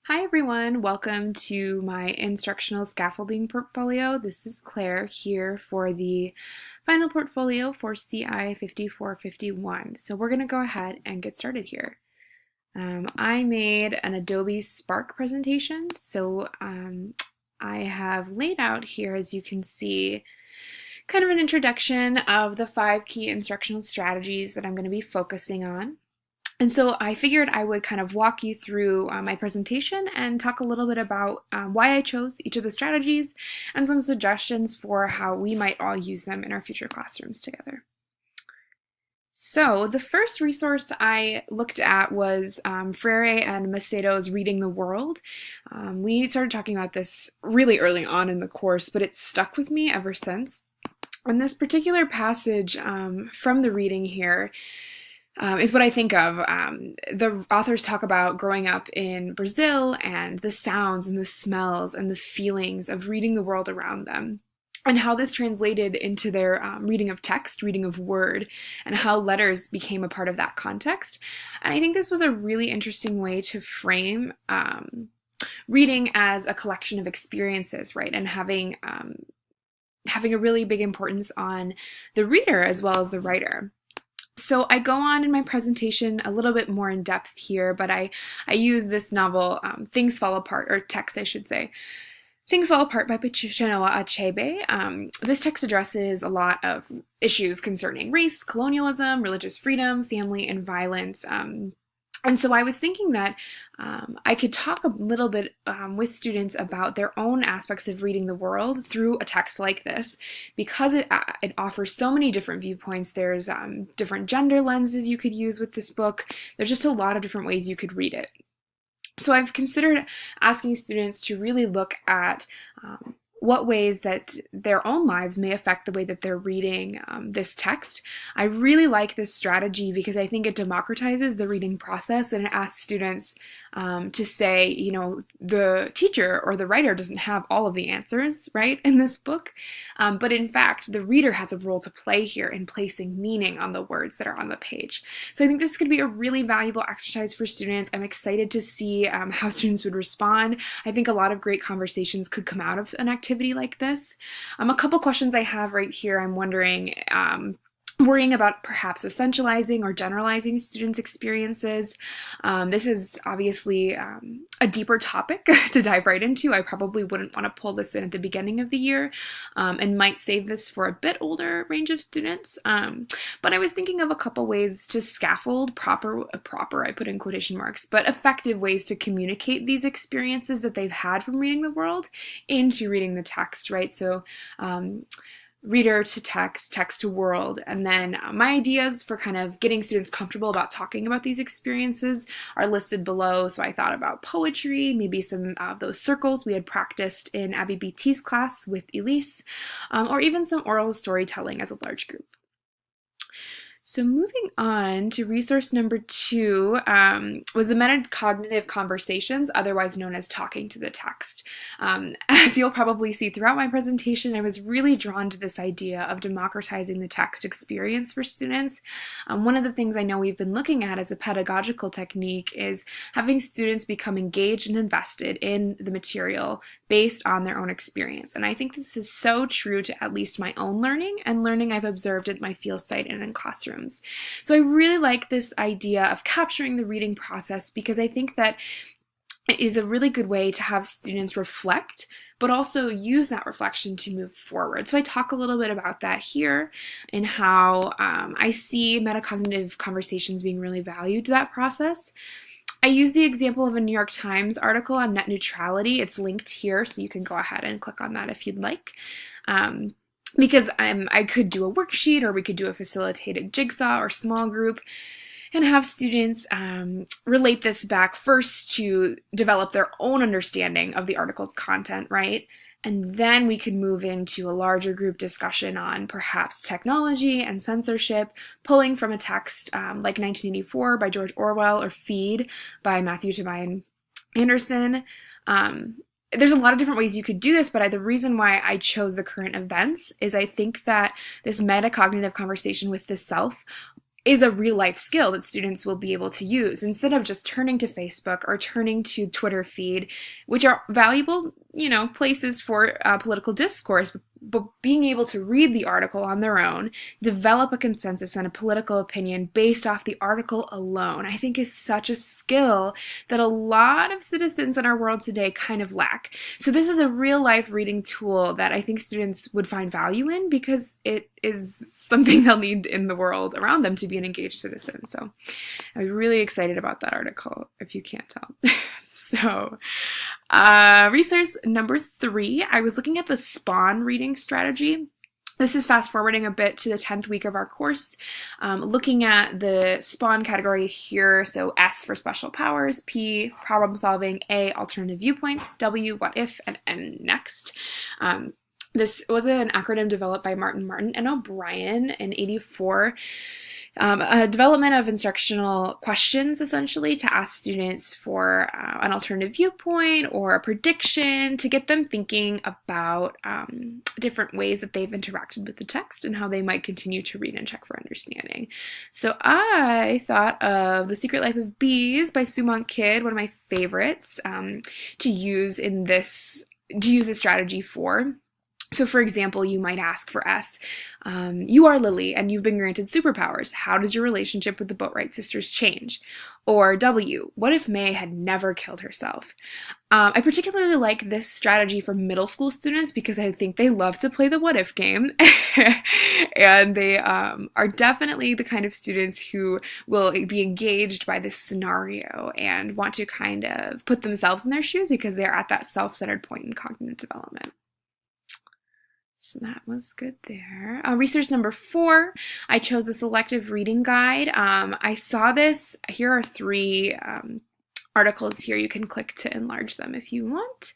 Hi everyone, welcome to my instructional scaffolding portfolio. This is Claire here for the final portfolio for CI 5451. So we're going to go ahead and get started here. I made an Adobe Spark presentation, so I have laid out here, as you can see, kind of an introduction of the 5 key instructional strategies that I'm going to be focusing on. And so I figured I would kind of walk you through my presentation and talk a little bit about why I chose each of the strategies and some suggestions for how we might all use them in our future classrooms together. So the first resource I looked at was Freire and Macedo's Reading the World. We started talking about this really early on in the course, but it's stuck with me ever since. And this particular passage from the reading here is what I think of. The authors talk about growing up in Brazil and the sounds and the smells and the feelings of reading the world around them, and how this translated into their reading of text, reading of word, and how letters became a part of that context. And I think this was a really interesting way to frame reading as a collection of experiences, right? And having a really big importance on the reader as well as the writer. So I go on in my presentation a little bit more in depth here, but I use this novel, Things Fall Apart, or text I should say, Things Fall Apart by Chinua Achebe. This text addresses a lot of issues concerning race, colonialism, religious freedom, family, and violence. And so I was thinking that I could talk a little bit with students about their own aspects of reading the world through a text like this, because it offers so many different viewpoints. There's different gender lenses you could use with this book. There's just a lot of different ways you could read it. So I've considered asking students to really look at what ways that their own lives may affect the way that they're reading this text. I really like this strategy because I think it democratizes the reading process, and it asks students to say, you know, the teacher or the writer doesn't have all of the answers, right, in this book, but in fact, the reader has a role to play here in placing meaning on the words that are on the page. So I think this could be a really valuable exercise for students. I'm excited to see how students would respond. I think a lot of great conversations could come out of an activity like this. A couple questions I have right here. I'm wondering, worrying about perhaps essentializing or generalizing students' experiences. This is obviously a deeper topic to dive right into. I probably wouldn't want to pull this in at the beginning of the year and might save this for a bit older range of students. But I was thinking of a couple ways to scaffold proper, I put in quotation marks, but effective ways to communicate these experiences that they've had from reading the world into reading the text, right? So reader to text, text to world, and then my ideas for kind of getting students comfortable about talking about these experiences are listed below. So I thought about poetry, maybe some of those circles we had practiced in Abby BT's class with Elise, or even some oral storytelling as a large group. So moving on to resource number 2 was the metacognitive conversations, otherwise known as talking to the text. As you'll probably see throughout my presentation, I was really drawn to this idea of democratizing the text experience for students. One of the things I know we've been looking at as a pedagogical technique is having students become engaged and invested in the material based on their own experience. And I think this is so true to at least my own learning and learning I've observed at my field site and in classrooms. So I really like this idea of capturing the reading process because I think that it is a really good way to have students reflect, but also use that reflection to move forward. So I talk a little bit about that here and how I see metacognitive conversations being really valued to that process. I use the example of a New York Times article on net neutrality. It's linked here, so you can go ahead and click on that if you'd like. Because I could do a worksheet, or we could do a facilitated jigsaw or small group and have students relate this back first to develop their own understanding of the article's content, right? And then we could move into a larger group discussion on perhaps technology and censorship, pulling from a text like 1984 by George Orwell or Feed by Matthew Tobias Anderson. There's a lot of different ways you could do this, but the reason why I chose the current events is I think that this metacognitive conversation with the self is a real life skill that students will be able to use instead of just turning to Facebook or turning to Twitter feed, which are valuable, places for political discourse, but being able to read the article on their own, develop a consensus and a political opinion based off the article alone, I think is such a skill that a lot of citizens in our world today kind of lack. So this is a real life reading tool that I think students would find value in because it is something they'll need in the world around them to be an engaged citizen. So I was really excited about that article, if you can't tell. So resource number 3, I was looking at the SPAWN reading strategy. This is fast forwarding a bit to the 10th week of our course, looking at the SPAWN category here. So S for special powers, P, problem solving, A, alternative viewpoints, W, what if, and N, next. This was an acronym developed by Martin and O'Brien in '84. A development of instructional questions, essentially, to ask students for an alternative viewpoint or a prediction to get them thinking about different ways that they've interacted with the text and how they might continue to read and check for understanding. So I thought of The Secret Life of Bees by Sue Monk Kidd, one of my favorites, to use this strategy for. So for example, you might ask for S, you are Lily and you've been granted superpowers. How does your relationship with the Boatwright sisters change? Or W, what if May had never killed herself? I particularly like this strategy for middle school students because I think they love to play the what if game. And they are definitely the kind of students who will be engaged by this scenario and want to kind of put themselves in their shoes because they're at that self-centered point in cognitive development. So that was good there. Resource number 4, I chose the selective reading guide. I saw this. Here are 3 articles here. You can click to enlarge them if you want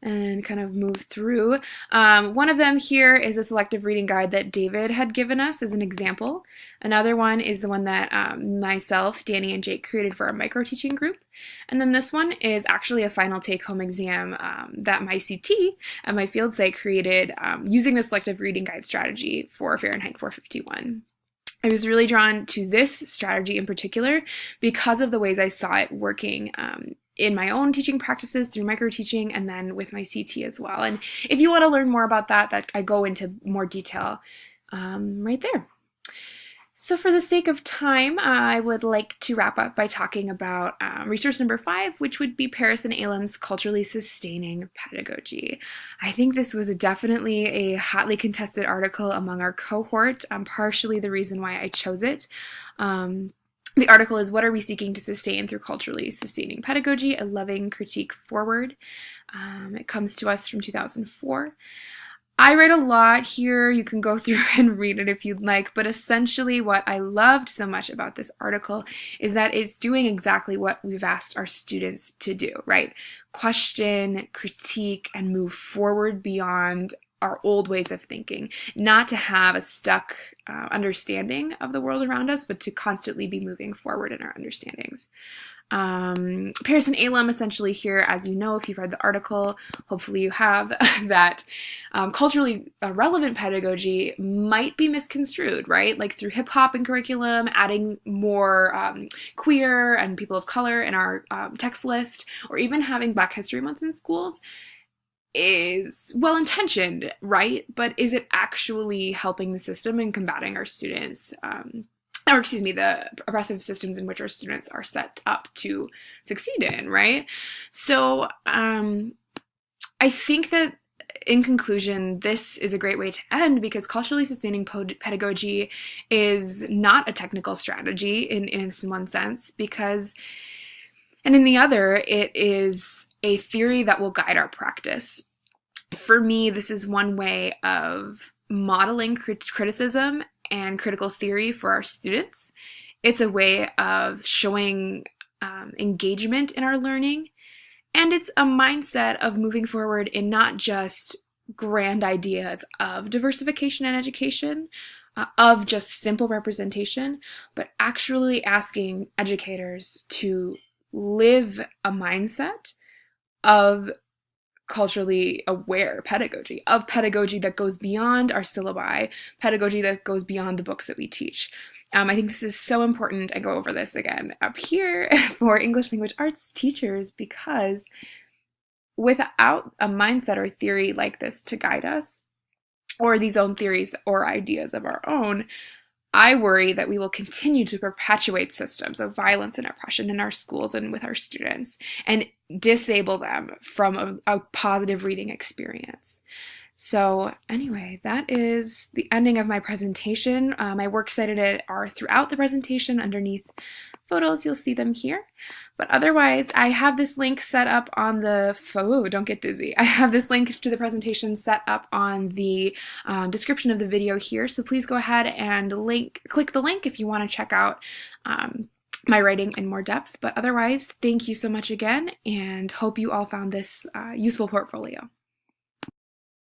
and kind of move through. One of them here is a selective reading guide that David had given us as an example. Another one is the one that myself, Danny, and Jake created for our micro-teaching group. And then this one is actually a final take-home exam that my CT and my field site created using the selective reading guide strategy for Fahrenheit 451. I was really drawn to this strategy in particular because of the ways I saw it working in my own teaching practices through micro-teaching and then with my CT as well. And if you want to learn more about that I go into more detail right there. So for the sake of time, I would like to wrap up by talking about resource number 5, which would be Paris and Elam's culturally sustaining pedagogy. I think this was definitely a hotly contested article among our cohort, partially the reason why I chose it. The article is What Are We Seeking to Sustain Through Culturally Sustaining Pedagogy? A Loving Critique Forward. It comes to us from 2004. I read a lot here. You can go through and read it if you'd like, but essentially what I loved so much about this article is that it's doing exactly what we've asked our students to do, right? Question, critique, and move forward beyond our old ways of thinking, not to have a stuck understanding of the world around us, but to constantly be moving forward in our understandings. Paris and Elam essentially here, as you know, if you've read the article, hopefully you have, that culturally relevant pedagogy might be misconstrued, right? Like through hip hop and curriculum, adding more queer and people of color in our text list, or even having Black History Month in schools is well-intentioned, right? But is it actually helping the system and combating our students, the oppressive systems in which our students are set up to succeed in, right? So I think that in conclusion, this is a great way to end because culturally sustaining pedagogy is not a technical strategy in one sense and in the other, it is a theory that will guide our practice. For me, this is one way of modeling criticism and critical theory for our students. It's a way of showing engagement in our learning, and it's a mindset of moving forward in not just grand ideas of diversification in education, of just simple representation, but actually asking educators to live a mindset of culturally aware pedagogy, of pedagogy that goes beyond our syllabi, pedagogy that goes beyond the books that we teach. I think this is so important. I go over this again up here for English language arts teachers because without a mindset or theory like this to guide us, or these own theories or ideas of our own, I worry that we will continue to perpetuate systems of violence and oppression in our schools and with our students and disable them from a positive reading experience. So anyway, that is the ending of my presentation. My works cited are throughout the presentation underneath photos. You'll see them here. But otherwise, I have this link set up on the, don't get dizzy. I have this link to the presentation set up on the description of the video here. So please go ahead and click the link if you want to check out my writing in more depth. But otherwise, thank you so much again, and hope you all found this useful portfolio.